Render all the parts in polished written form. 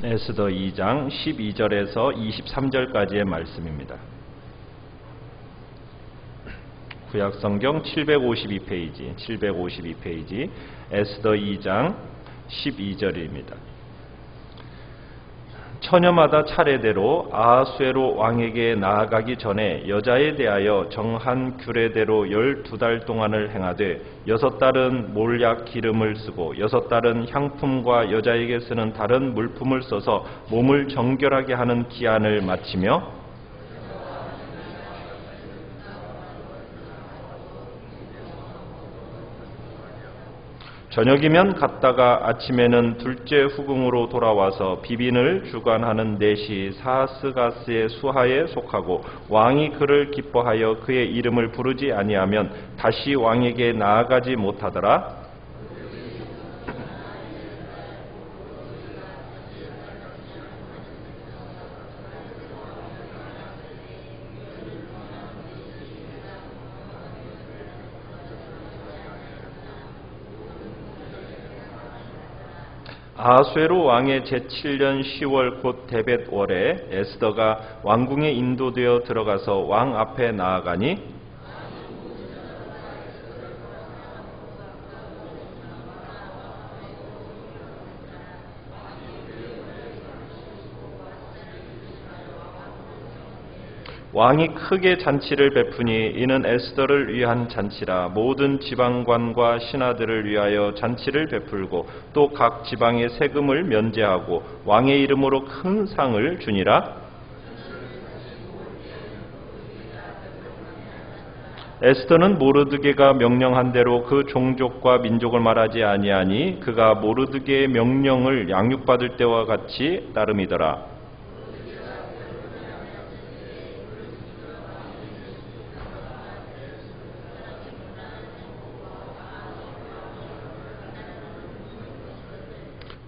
에스더 2장 12절에서 23절까지의 말씀입니다. 구약성경 752페이지 에스더 2장 12절입니다. 처녀마다 차례대로 아하수에로 왕에게 나아가기 전에 여자에 대하여 정한 규례대로 12달 동안을 행하되 6달은 몰약 기름을 쓰고 6달은 향품과 여자에게 쓰는 다른 물품을 써서 몸을 정결하게 하는 기한을 마치며 저녁이면 갔다가 아침에는 둘째 후궁으로 돌아와서 비빈을 주관하는 넷이 사스가스의 수하에 속하고 왕이 그를 기뻐하여 그의 이름을 부르지 아니하면 다시 왕에게 나아가지 못하더라. 아하수에로 왕의 제7년 10월 곧 데벳월에 에스더가 왕궁에 인도되어 들어가서 왕 앞에 나아가니 왕이 크게 잔치를 베푸니 이는 에스더를 위한 잔치라. 모든 지방관과 신하들을 위하여 잔치를 베풀고 또 각 지방의 세금을 면제하고 왕의 이름으로 큰 상을 주니라. 에스더는 모르드게가 명령한 대로 그 종족과 민족을 말하지 아니하니 그가 모르드게의 명령을 양육받을 때와 같이 따름이더라.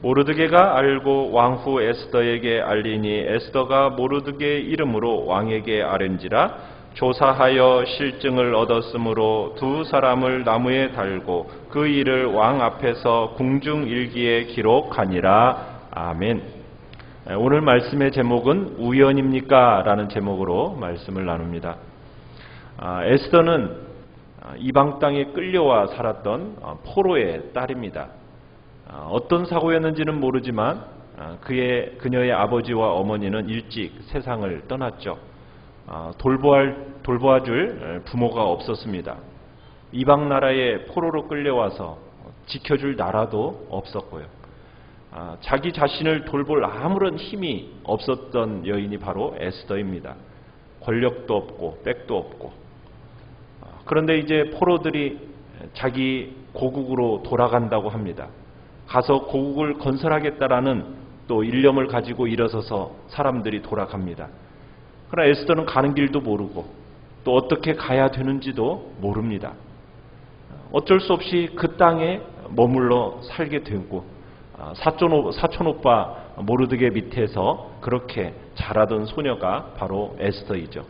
모르드게가 알고 왕후 에스더에게 알리니 에스더가 모르드게의 이름으로 왕에게 아뢰니라. 조사하여 실증을 얻었으므로 두 사람을 나무에 달고 그 일을 왕 앞에서 궁중일기에 기록하니라. 아멘. 오늘 말씀의 제목은 우연입니까? 라는 제목으로 말씀을 나눕니다. 에스더는 이방 땅에 끌려와 살았던 포로의 딸입니다. 어떤 사고였는지는 모르지만 그녀의 아버지와 어머니는 일찍 세상을 떠났죠. 돌보아줄 부모가 없었습니다. 이방 나라에 포로로 끌려와서 지켜줄 나라도 없었고요. 자기 자신을 돌볼 아무런 힘이 없었던 여인이 바로 에스더입니다. 권력도 없고 백도 없고. 그런데 이제 포로들이 자기 고국으로 돌아간다고 합니다. 가서 고국을 건설하겠다라는 또 일념을 가지고 일어서서 사람들이 돌아갑니다. 그러나 에스더는 가는 길도 모르고 또 어떻게 가야 되는지도 모릅니다. 어쩔 수 없이 그 땅에 머물러 살게 되고 사촌오빠 모르드게 밑에서 그렇게 자라던 소녀가 바로 에스더이죠.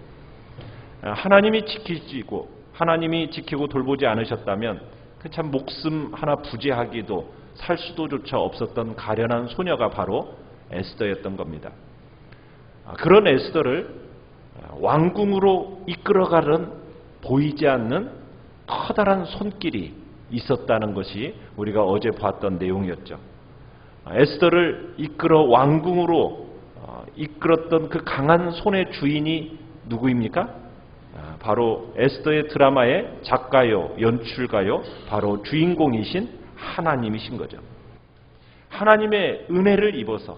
하나님이 지키고 돌보지 않으셨다면 참 목숨 하나 부지하기도 살 수도조차 없었던 가련한 소녀가 바로 에스더였던 겁니다. 그런 에스더를 왕궁으로 이끌어가는 보이지 않는 커다란 손길이 있었다는 것이 우리가 어제 봤던 내용이었죠. 에스더를 이끌어 왕궁으로 이끌었던 그 강한 손의 주인이 누구입니까? 바로 에스더의 드라마의 작가요, 연출가요, 바로 주인공이신 하나님이신 거죠. 하나님의 은혜를 입어서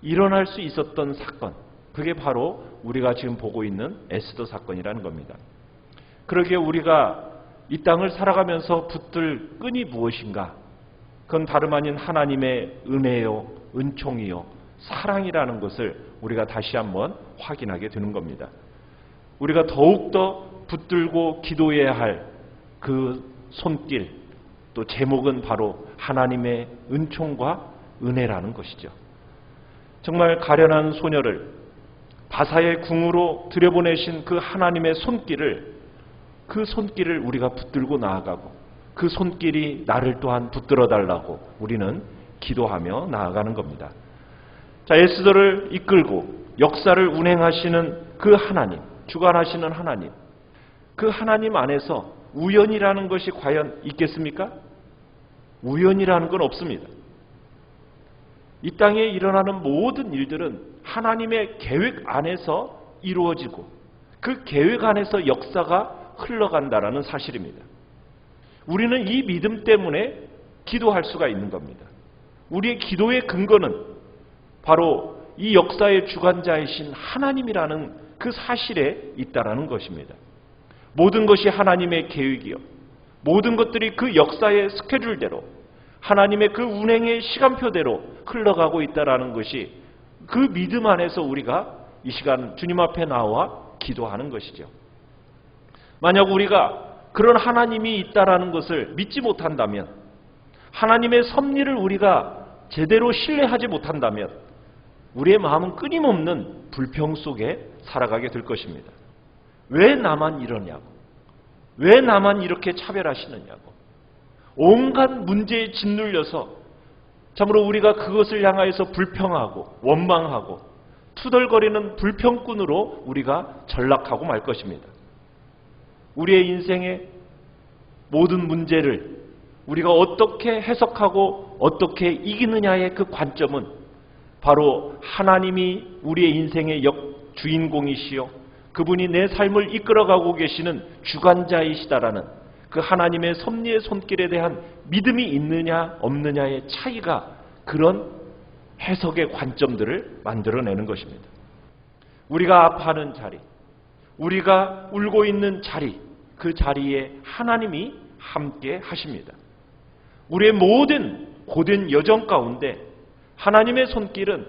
일어날 수 있었던 사건, 그게 바로 우리가 지금 보고 있는 에스더 사건이라는 겁니다. 그러기에 우리가 이 땅을 살아가면서 붙들 끈이 무엇인가? 그건 다름 아닌 하나님의 은혜요, 은총이요, 사랑이라는 것을 우리가 다시 한번 확인하게 되는 겁니다. 우리가 더욱더 붙들고 기도해야 할 그 손길, 또 제목은 바로 하나님의 은총과 은혜라는 것이죠. 정말 가련한 소녀를 바사의 궁으로 들여보내신 그 하나님의 손길을 우리가 붙들고 나아가고 그 손길이 나를 또한 붙들어 달라고 우리는 기도하며 나아가는 겁니다. 자, 에스더를 이끌고 역사를 운행하시는 그 하나님, 주관하시는 하나님, 그 하나님 안에서 우연이라는 것이 과연 있겠습니까? 우연이라는 건 없습니다. 이 땅에 일어나는 모든 일들은 하나님의 계획 안에서 이루어지고 그 계획 안에서 역사가 흘러간다라는 사실입니다. 우리는 이 믿음 때문에 기도할 수가 있는 겁니다. 우리의 기도의 근거는 바로 이 역사의 주관자이신 하나님이라는 그 사실에 있다라는 것입니다. 모든 것이 하나님의 계획이요, 모든 것들이 그 역사의 스케줄대로 하나님의 그 운행의 시간표대로 흘러가고 있다라는 것이 그 믿음 안에서 우리가 이 시간 주님 앞에 나와 기도하는 것이죠. 만약 우리가 그런 하나님이 있다라는 것을 믿지 못한다면, 하나님의 섭리를 우리가 제대로 신뢰하지 못한다면 우리의 마음은 끊임없는 불평 속에 살아가게 될 것입니다. 왜 나만 이러냐고, 왜 나만 이렇게 차별하시느냐고, 온갖 문제에 짓눌려서 참으로 우리가 그것을 향하여서 불평하고 원망하고 투덜거리는 불평꾼으로 우리가 전락하고 말 것입니다. 우리의 인생의 모든 문제를 우리가 어떻게 해석하고 어떻게 이기느냐의 그 관점은 바로 하나님이 우리의 인생의 주인공이시요, 그분이 내 삶을 이끌어가고 계시는 주관자이시다라는 그 하나님의 섭리의 손길에 대한 믿음이 있느냐 없느냐의 차이가 그런 해석의 관점들을 만들어내는 것입니다. 우리가 아파하는 자리, 우리가 울고 있는 자리, 그 자리에 하나님이 함께 하십니다. 우리의 모든 고된 여정 가운데 하나님의 손길은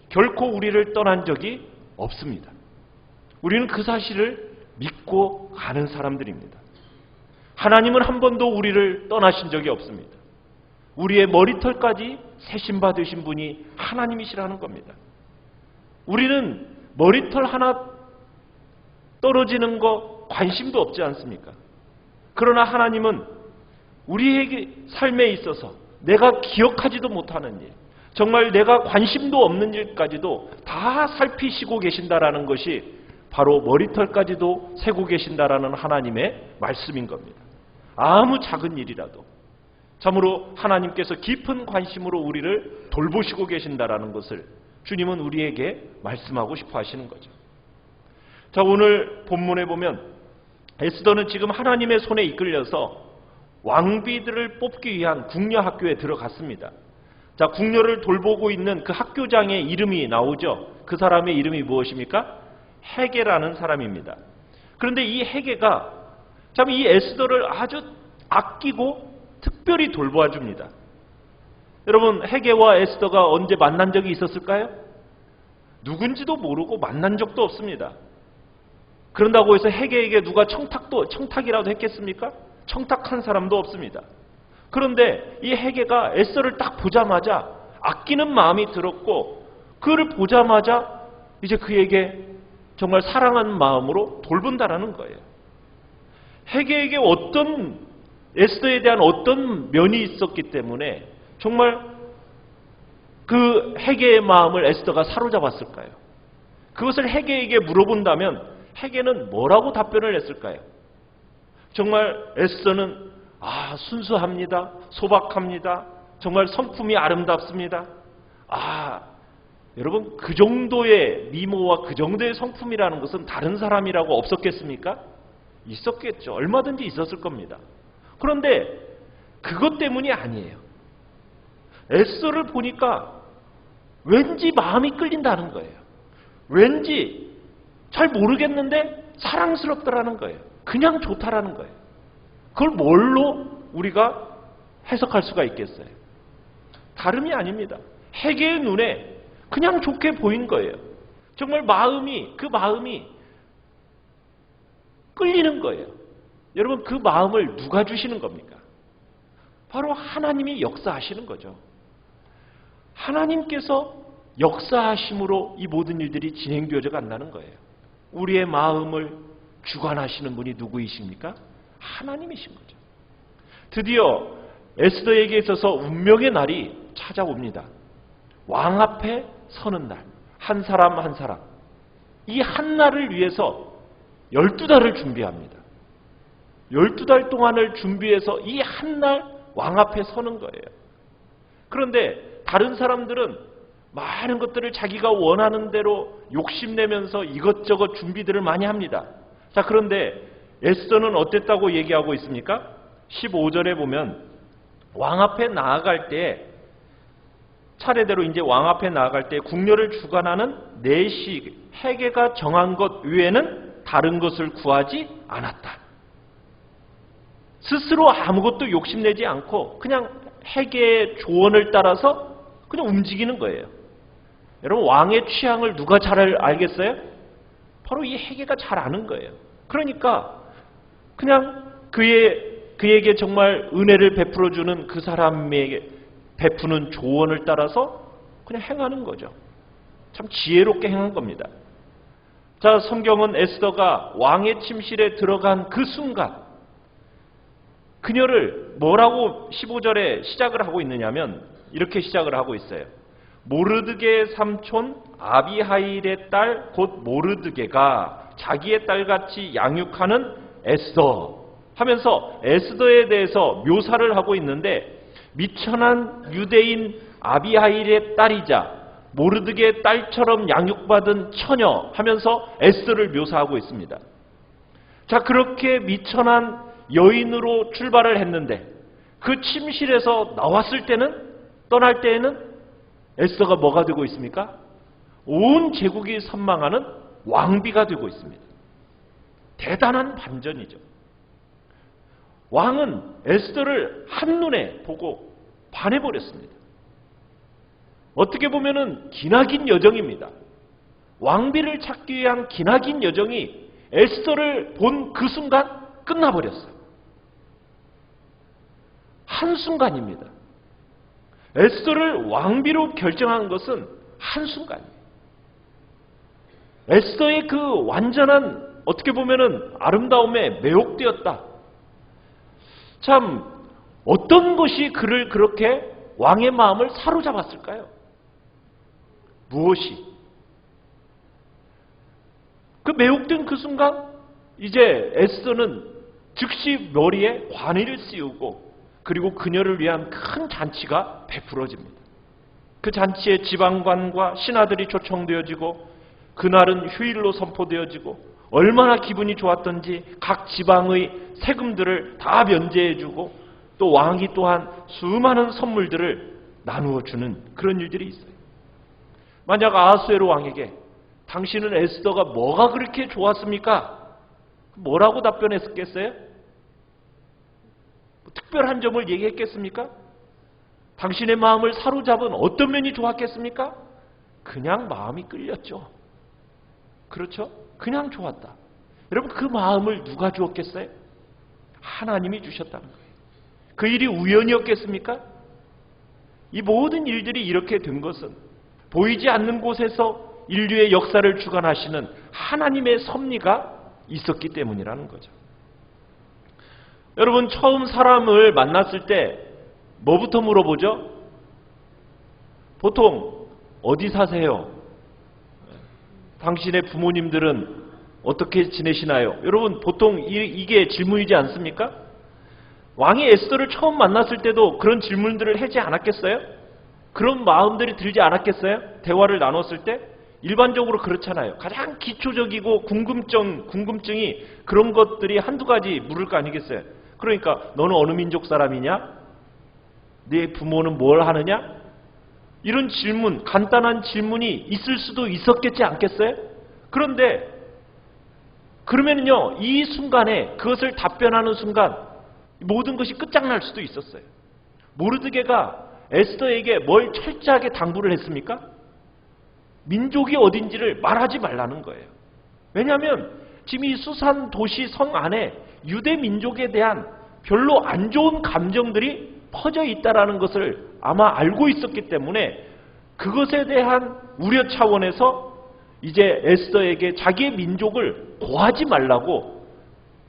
결코 우리를 떠난 적이 없습니다. 우리는 그 사실을 믿고 가는 사람들입니다. 하나님은 한 번도 우리를 떠나신 적이 없습니다. 우리의 머리털까지 세심받으신 분이 하나님이시라는 겁니다. 우리는 머리털 하나 떨어지는 거 관심도 없지 않습니까? 그러나 하나님은 우리에게 삶에 있어서 내가 기억하지도 못하는 일, 정말 내가 관심도 없는 일까지도 다 살피시고 계신다라는 것이 바로 머리털까지도 세고 계신다라는 하나님의 말씀인 겁니다. 아무 작은 일이라도 참으로 하나님께서 깊은 관심으로 우리를 돌보시고 계신다라는 것을 주님은 우리에게 말씀하고 싶어 하시는 거죠. 자, 오늘 본문에 보면 에스더는 지금 하나님의 손에 이끌려서 왕비들을 뽑기 위한 궁녀 학교에 들어갔습니다. 자, 궁녀를 돌보고 있는 그 학교장의 이름이 나오죠. 그 사람의 이름이 무엇입니까? 헤게라는 사람입니다. 그런데 이 헤게가 참 이 에스더를 아주 아끼고 특별히 돌봐줍니다. 여러분, 헤게와 에스더가 언제 만난 적이 있었을까요? 누군지도 모르고 만난 적도 없습니다. 그런다고 해서 헤게에게 누가 청탁이라도 했겠습니까? 청탁한 사람도 없습니다. 그런데 이 헤게가 에스더를 딱 보자마자 아끼는 마음이 들었고, 그를 보자마자 이제 그에게 정말 사랑하는 마음으로 돌본다라는 거예요. 헤게에게 에스더에 대한 어떤 면이 있었기 때문에 정말 그 헤게의 마음을 에스더가 사로잡았을까요? 그것을 헤게에게 물어본다면 헤게는 뭐라고 답변을 했을까요? 정말 에스더는 순수합니다. 소박합니다. 정말 성품이 아름답습니다. 여러분, 그 정도의 미모와 그 정도의 성품이라는 것은 다른 사람이라고 없었겠습니까? 있었겠죠. 얼마든지 있었을 겁니다. 그런데 그것 때문이 아니에요. 에스더를 보니까 왠지 마음이 끌린다는 거예요. 왠지 잘 모르겠는데 사랑스럽다라는 거예요. 그냥 좋다라는 거예요. 그걸 뭘로 우리가 해석할 수가 있겠어요? 다름이 아닙니다. 헤게의 눈에 그냥 좋게 보인 거예요. 정말 그 마음이 끌리는 거예요. 여러분, 그 마음을 누가 주시는 겁니까? 바로 하나님이 역사하시는 거죠. 하나님께서 역사하심으로 이 모든 일들이 진행되어져 간다는 거예요. 우리의 마음을 주관하시는 분이 누구이십니까? 하나님이신 거죠. 드디어 에스더에게 있어서 운명의 날이 찾아옵니다. 왕 앞에 서는 날, 한 사람 한 사람, 이 한 날을 위해서 12달을 준비합니다. 12달 동안을 준비해서 이 한 날 왕 앞에 서는 거예요. 그런데 다른 사람들은 많은 것들을 자기가 원하는 대로 욕심내면서 이것저것 준비들을 많이 합니다. 자, 그런데 에스더는 어땠다고 얘기하고 있습니까? 15절에 보면 왕 앞에 나아갈 때, 차례대로 이제 왕 앞에 나아갈 때 궁녀를 주관하는 내시 헤게가 정한 것 외에는 다른 것을 구하지 않았다. 스스로 아무것도 욕심내지 않고 그냥 헤게의 조언을 따라서 그냥 움직이는 거예요. 여러분, 왕의 취향을 누가 잘 알겠어요? 바로 이 헤게가 잘 아는 거예요. 그러니까 그냥 그에게 정말 은혜를 베풀어주는 그 사람에게 베푸는 조언을 따라서 그냥 행하는 거죠. 참 지혜롭게 행한 겁니다. 자, 성경은 에스더가 왕의 침실에 들어간 그 순간 그녀를 뭐라고 15절에 시작을 하고 있느냐면 이렇게 시작을 하고 있어요. 모르드게의 삼촌 아비하일의 딸 곧 모르드게가 자기의 딸같이 양육하는 에스더 하면서 에스더에 대해서 묘사를 하고 있는데, 미천한 유대인 아비하일의 딸이자 모르드게의 딸처럼 양육받은 처녀 하면서 에스더를 묘사하고 있습니다. 자, 그렇게 미천한 여인으로 출발을 했는데 그 침실에서 나왔을 때는, 떠날 때에는 에스더가 뭐가 되고 있습니까? 온 제국이 선망하는 왕비가 되고 있습니다. 대단한 반전이죠. 왕은 에스더를 한눈에 보고 반해버렸습니다. 어떻게 보면은 기나긴 여정입니다. 왕비를 찾기 위한 기나긴 여정이 에스더를 본 그 순간 끝나버렸어요. 한순간입니다. 에스더를 왕비로 결정한 것은 한순간이에요. 에스더의 그 완전한, 어떻게 보면은 아름다움에 매혹되었다. 참, 어떤 것이 그를 그렇게 왕의 마음을 사로잡았을까요? 무엇이? 그 매혹된 그 순간 이제 에스더는 즉시 머리에 관의를 씌우고, 그리고 그녀를 위한 큰 잔치가 베풀어집니다. 그 잔치에 지방관과 신하들이 초청되어지고 그날은 휴일로 선포되어지고 얼마나 기분이 좋았던지 각 지방의 세금들을 다 면제해주고 또 왕이 또한 수많은 선물들을 나누어 주는 그런 일들이 있어요. 만약 아하수에로 왕에게 당신은 에스더가 뭐가 그렇게 좋았습니까? 뭐라고 답변했겠어요? 특별한 점을 얘기했겠습니까? 당신의 마음을 사로잡은 어떤 면이 좋았겠습니까? 그냥 마음이 끌렸죠. 그렇죠? 그냥 좋았다. 여러분, 그 마음을 누가 주었겠어요? 하나님이 주셨다는 거예요. 그 일이 우연이었겠습니까? 이 모든 일들이 이렇게 된 것은 보이지 않는 곳에서 인류의 역사를 주관하시는 하나님의 섭리가 있었기 때문이라는 거죠. 여러분, 처음 사람을 만났을 때 뭐부터 물어보죠? 보통 어디 사세요? 당신의 부모님들은 어떻게 지내시나요? 여러분, 보통 이게 질문이지 않습니까? 왕이 에스더를 처음 만났을 때도 그런 질문들을 하지 않았겠어요? 그런 마음들이 들지 않았겠어요? 대화를 나눴을 때? 일반적으로 그렇잖아요. 가장 기초적이고 궁금증이 그런 것들이 한두 가지 물을 거 아니겠어요? 그러니까 너는 어느 민족 사람이냐? 네 부모는 뭘 하느냐? 이런 질문, 간단한 질문이 있을 수도 있었겠지 않겠어요? 그런데 그러면요, 이 순간에 그것을 답변하는 순간 모든 것이 끝장날 수도 있었어요. 모르드게가 에스더에게 뭘 철저하게 당부를 했습니까? 민족이 어딘지를 말하지 말라는 거예요. 왜냐하면 지금 이 수산 도시 성 안에 유대 민족에 대한 별로 안 좋은 감정들이 퍼져 있다라는 것을 아마 알고 있었기 때문에 그것에 대한 우려 차원에서 이제 에스더에게 자기의 민족을 고하지 말라고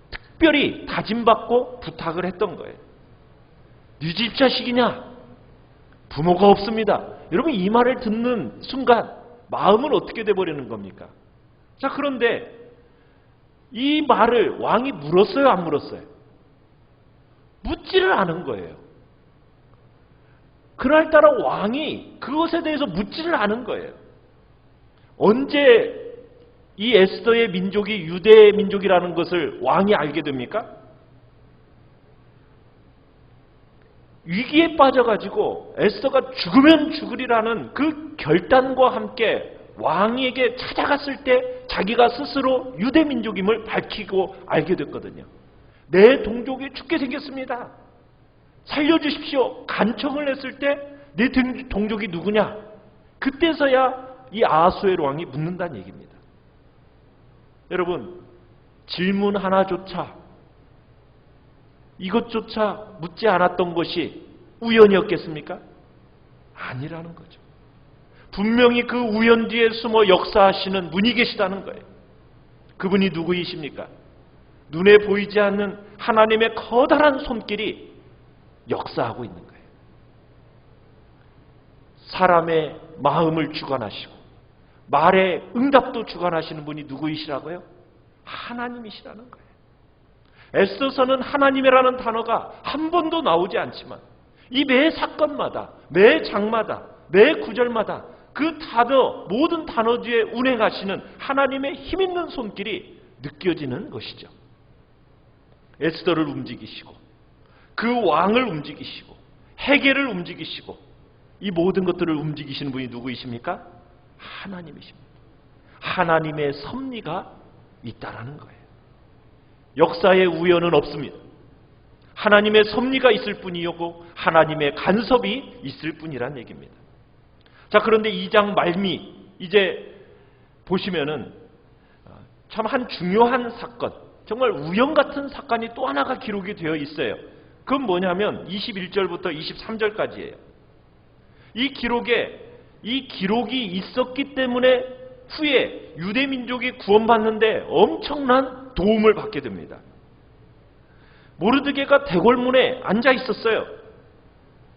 특별히 다짐받고 부탁을 했던 거예요. 네 집 자식이냐? 부모가 없습니다. 여러분 이 말을 듣는 순간 마음은 어떻게 돼버리는 겁니까? 자, 그런데 이 말을 왕이 물었어요, 안 물었어요? 묻지를 않은 거예요. 그날따라 왕이 그것에 대해서 묻지를 않은 거예요. 언제 이 에스더의 민족이 유대 민족이라는 것을 왕이 알게 됩니까? 위기에 빠져가지고 에스더가 죽으면 죽으리라는 그 결단과 함께 왕에게 찾아갔을 때 자기가 스스로 유대 민족임을 밝히고 알게 됐거든요. 내 동족이 죽게 생겼습니다. 살려주십시오. 간청을 했을 때 내 동족이 누구냐? 그때서야 이 아하수에로 왕이 묻는다는 얘기입니다. 여러분, 질문 하나조차, 이것조차 묻지 않았던 것이 우연이었겠습니까? 아니라는 거죠. 분명히 그 우연 뒤에 숨어 역사하시는 분이 계시다는 거예요. 그분이 누구이십니까? 눈에 보이지 않는 하나님의 커다란 손길이 역사하고 있는 거예요. 사람의 마음을 주관하시고 말의 응답도 주관하시는 분이 누구이시라고요? 하나님이시라는 거예요. 에스더서는 하나님이라는 단어가 한 번도 나오지 않지만 이 매 사건마다, 매 장마다, 매 구절마다 그 단어, 모든 단어 뒤에 운행하시는 하나님의 힘있는 손길이 느껴지는 것이죠. 에스더를 움직이시고 그 왕을 움직이시고 해계를 움직이시고 이 모든 것들을 움직이시는 분이 누구이십니까? 하나님이십니다. 하나님의 섭리가 있다라는 거예요. 역사의 우연은 없습니다. 하나님의 섭리가 있을 뿐이고 하나님의 간섭이 있을 뿐이란 얘기입니다. 자, 그런데 2장 말미 이제 보시면은 참 한 중요한 사건, 정말 우연 같은 사건이 또 하나가 기록이 되어 있어요. 그건 뭐냐면 21절부터 23절까지예요. 이 기록이 있었기 때문에 후에 유대 민족이 구원받는데 엄청난 도움을 받게 됩니다. 모르드게가 대궐문에 앉아 있었어요.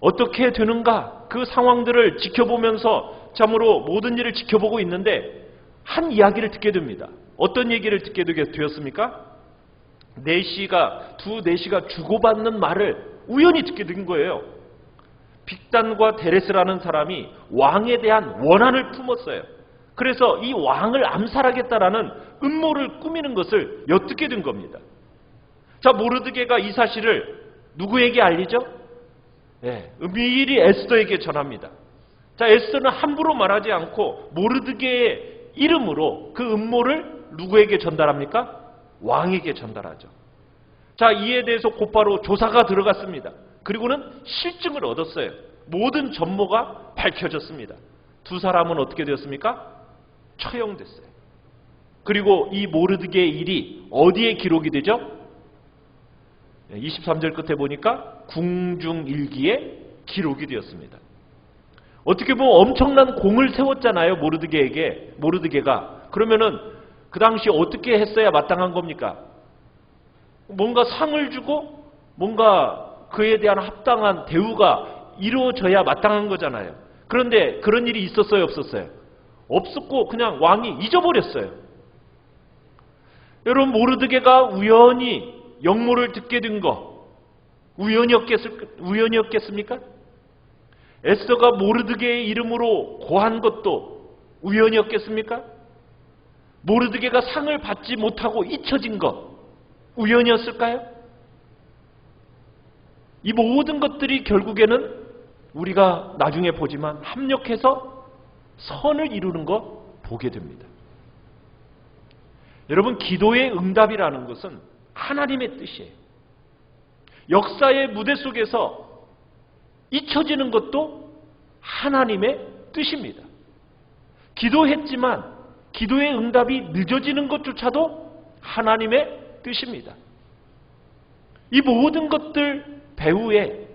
어떻게 되는가 그 상황들을 지켜보면서 참으로 모든 일을 지켜보고 있는데 한 이야기를 듣게 됩니다. 어떤 얘기를 듣게 되었습니까? 두 내시가 주고받는 말을 우연히 듣게 된 거예요. 빅단과 데레스라는 사람이 왕에 대한 원한을 품었어요. 그래서 이 왕을 암살하겠다라는 음모를 꾸미는 것을 엿듣게 된 겁니다. 자, 모르드게가 이 사실을 누구에게 알리죠? 미리 에스더에게 전합니다. 자, 에스더는 함부로 말하지 않고 모르드게의 이름으로 그 음모를 누구에게 전달합니까? 왕에게 전달하죠. 자, 이에 대해서 곧바로 조사가 들어갔습니다. 그리고는 실증을 얻었어요. 모든 전모가 밝혀졌습니다. 두 사람은 어떻게 되었습니까? 처형됐어요. 그리고 이 모르드게의 일이 어디에 기록이 되죠? 23절 끝에 보니까 궁중일기에 기록이 되었습니다. 어떻게 보면 엄청난 공을 세웠잖아요. 모르드게가. 그러면은 그 당시 어떻게 했어야 마땅한 겁니까? 뭔가 상을 주고 뭔가 그에 대한 합당한 대우가 이루어져야 마땅한 거잖아요. 그런데 그런 일이 있었어요, 없었어요? 없었고 그냥 왕이 잊어버렸어요. 여러분, 모르드게가 우연히 역모를 듣게 된 거 우연이었겠습니까? 에스더가 모르드게의 이름으로 고한 것도 우연이었겠습니까? 모르드게가 상을 받지 못하고 잊혀진 것 우연이었을까요? 이 모든 것들이 결국에는 우리가 나중에 보지만 합력해서 선을 이루는 거 보게 됩니다. 여러분, 기도의 응답이라는 것은 하나님의 뜻이에요. 역사의 무대 속에서 잊혀지는 것도 하나님의 뜻입니다. 기도했지만 기도의 응답이 늦어지는 것조차도 하나님의 뜻입니다. 이 모든 것들 배후에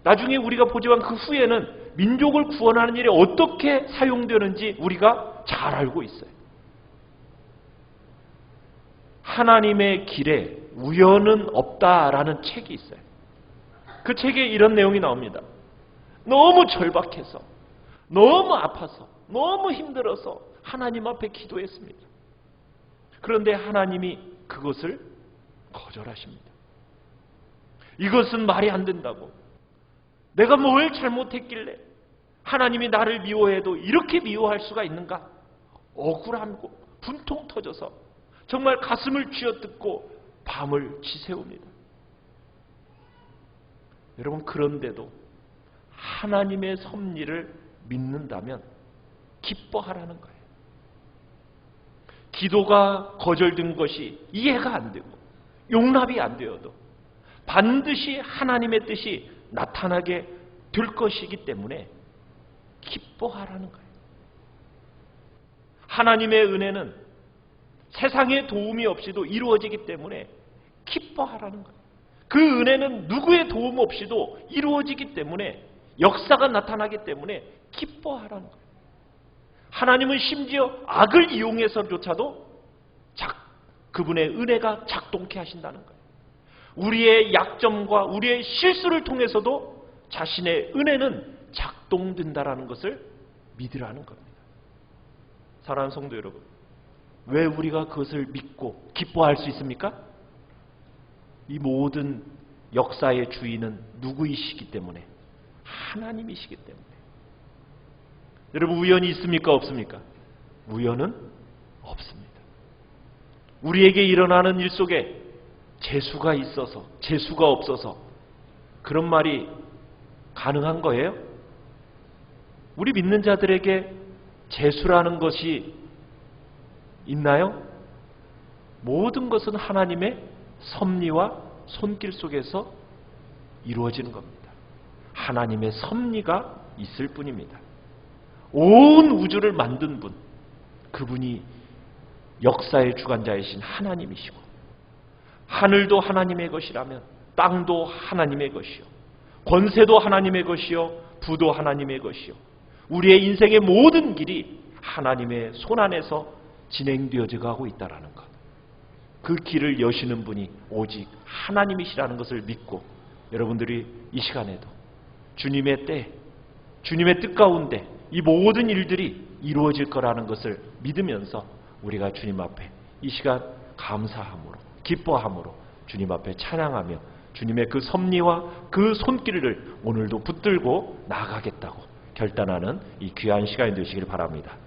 나중에 우리가 보지만 그 후에는 민족을 구원하는 일에 어떻게 사용되는지 우리가 잘 알고 있어요. 하나님의 길에 우연은 없다라는 책이 있어요. 그 책에 이런 내용이 나옵니다. 너무 절박해서, 너무 아파서, 너무 힘들어서 하나님 앞에 기도했습니다. 그런데 하나님이 그것을 거절하십니다. 이것은 말이 안 된다고. 내가 뭘 잘못했길래 하나님이 나를 미워해도 이렇게 미워할 수가 있는가? 억울하고 분통 터져서 정말 가슴을 쥐어뜯고 밤을 지새웁니다. 여러분, 그런데도 하나님의 섭리를 믿는다면 기뻐하라는 거예요. 기도가 거절된 것이 이해가 안 되고 용납이 안 되어도 반드시 하나님의 뜻이 나타나게 될 것이기 때문에 기뻐하라는 거예요. 하나님의 은혜는 세상의 도움이 없이도 이루어지기 때문에 기뻐하라는 거예요. 그 은혜는 누구의 도움 없이도 이루어지기 때문에, 역사가 나타나기 때문에 기뻐하라는 거예요. 하나님은 심지어 악을 이용해서조차도 그분의 은혜가 작동케 하신다는 거예요. 우리의 약점과 우리의 실수를 통해서도 자신의 은혜는 작동된다라는 것을 믿으라는 겁니다. 사랑하는 성도 여러분, 왜 우리가 그것을 믿고 기뻐할 수 있습니까? 이 모든 역사의 주인은 누구이시기 때문에? 하나님이시기 때문에. 여러분, 우연이 있습니까? 없습니까? 우연은 없습니다. 우리에게 일어나는 일 속에 재수가 있어서, 재수가 없어서 그런 말이 가능한 거예요? 우리 믿는 자들에게 재수라는 것이 있나요? 모든 것은 하나님의 섭리와 손길 속에서 이루어지는 겁니다. 하나님의 섭리가 있을 뿐입니다. 온 우주를 만든 분, 그분이 역사의 주관자이신 하나님이시고, 하늘도 하나님의 것이라면 땅도 하나님의 것이요, 권세도 하나님의 것이요, 부도 하나님의 것이요, 우리의 인생의 모든 길이 하나님의 손안에서 진행되어져 가고 있다는 것, 그 길을 여시는 분이 오직 하나님이시라는 것을 믿고, 여러분들이 이 시간에도 주님의 때, 주님의 뜻 가운데 이 모든 일들이 이루어질 거라는 것을 믿으면서 우리가 주님 앞에 이 시간 감사함으로, 기뻐함으로 주님 앞에 찬양하며 주님의 그 섭리와 그 손길을 오늘도 붙들고 나아가겠다고 결단하는 이 귀한 시간이 되시길 바랍니다.